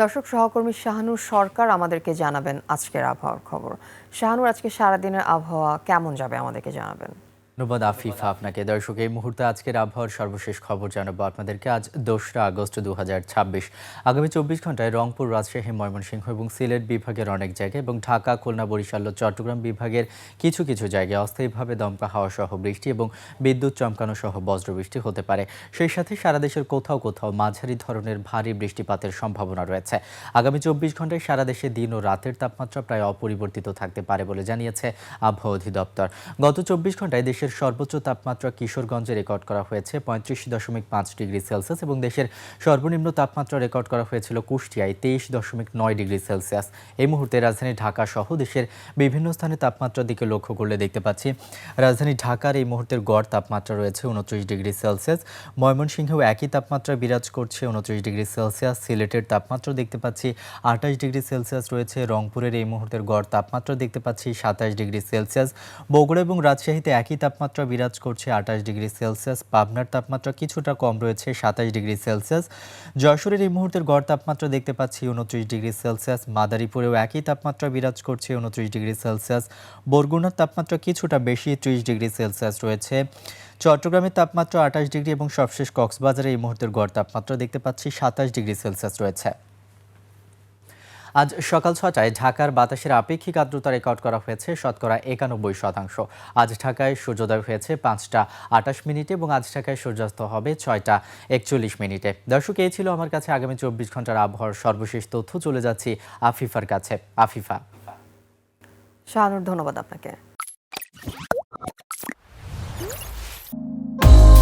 দর্শক সহকর্মী শাহানুর সরকার আমাদেরকে জানাবেন আজকের আবহাওয়ার খবর। শাহানুর, আজকে সারাদিনের আবহাওয়া কেমন যাবে আমাদেরকে জানাবেন। ধন্যবাদ আফিফা আপনাকে। দর্শক, এই মুহূর্তে আজকের আবহাওয়ার সর্বশেষ খবর জানাবো আপনাদেরকে। আজ 2রা আগস্ট 2026। আগামী 24 ঘন্টায় রংপুর, রাজশাহী, ময়মনসিংহ এবং সিলেট বিভাগের অনেক জায়গায় এবং ঢাকা, খুলনা, বরিশাল ও চট্টগ্রাম বিভাগের কিছু কিছু জায়গায় অস্থায়ীভাবে দমকা হাওয়া সহ বৃষ্টি এবং বিদ্যুৎ চমকানো সহ বজ্রবৃষ্টি হতে পারে। সেই সাথে সারা দেশের কোথাও কোথাও মাঝারি ধরনের ভারী বৃষ্টিপাতের সম্ভাবনা রয়েছে। আগামী 24 ঘন্টায় সারা দেশে দিন ও রাতের তাপমাত্রা প্রায় অপরিবর্তিত থাকতে পারে বলে জানিয়েছে আবহাওয়া অধিদপ্তর। গত 24 ঘন্টায় দেশের সর্বোচ্চ তাপমাত্রা কিশোরগঞ্জে রেকর্ড করা হয়েছে 35.5 ডিগ্রি সেলসিয়াস এবং দেশের সর্বনিম্ন তাপমাত্রা রেকর্ড করা হয়েছিল কুষ্টিয়ায় 23.9 ডিগ্রি সেলসিয়াস। এই মুহূর্তে রাজধানী ঢাকা সহ দেশের বিভিন্ন স্থানে তাপমাত্রার দিকে লক্ষ্য করলে দেখতে পাচ্ছি রাজধানী ঢাকার এই মুহূর্তের গড় তাপমাত্রা রয়েছে 29 ডিগ্রি সেলসিয়াস। ময়মনসিংহেও একই তাপমাত্রা বিরাজ করছে 29 ডিগ্রি সেলসিয়াস। সিলেটের তাপমাত্রা দেখতে পাচ্ছি 28 ডিগ্রি সেলসিয়াস রয়েছে। রংপুরের এই মুহূর্তের গড় তাপমাত্রা দেখতে পাচ্ছি 27 ডিগ্রি সেলসিয়াস। বগুড়া এবং রাজশাহীতে একই তাপমাত্রা বিরাজ করছে 28 ডিগ্রি সেলসিয়াস। পাবনার তাপমাত্রা কিছুটা কম রয়েছে 27 ডিগ্রি সেলসিয়াস। যশোরের এই মুহূর্তের গড় তাপমাত্রা দেখতে পাচ্ছি 29 ডিগ্রি সেলসিয়াস। মাদারীপুরেও একই তাপমাত্রা বিরাজ করছে 29 ডিগ্রি সেলসিয়াস। বরগুনার তাপমাত্রা কিছুটা বেশি 30 ডিগ্রি সেলসিয়াস রয়েছে। চট্টগ্রামের তাপমাত্রা 28 ডিগ্রি এবং সবশেষ কক্সবাজারে এই মুহূর্তের গড় তাপমাত্রা দেখতে পাচ্ছি 27 ডিগ্রি সেলসিয়াস রয়েছে। আজ সকাল 6টায় ঢাকার বাতাসের আপেক্ষিক আর্দ্রতা রেকর্ড করা হয়েছে শতকরা 91%। আজ ঢাকায় সূর্যোদয় হয়েছে 5টা 28 মিনিটে এবং আজ ঢাকায় সূর্যাস্ত হবে 6টা 41 মিনিটে। দর্শক, এই ছিল আমার কাছে আগামী 24 ঘন্টার আবহাওয়ার সর্বশেষ তথ্য। চলে যাচ্ছি আফিফার কাছে। আফিফা। শাহানুর, ধন্যবাদ আপনাকে।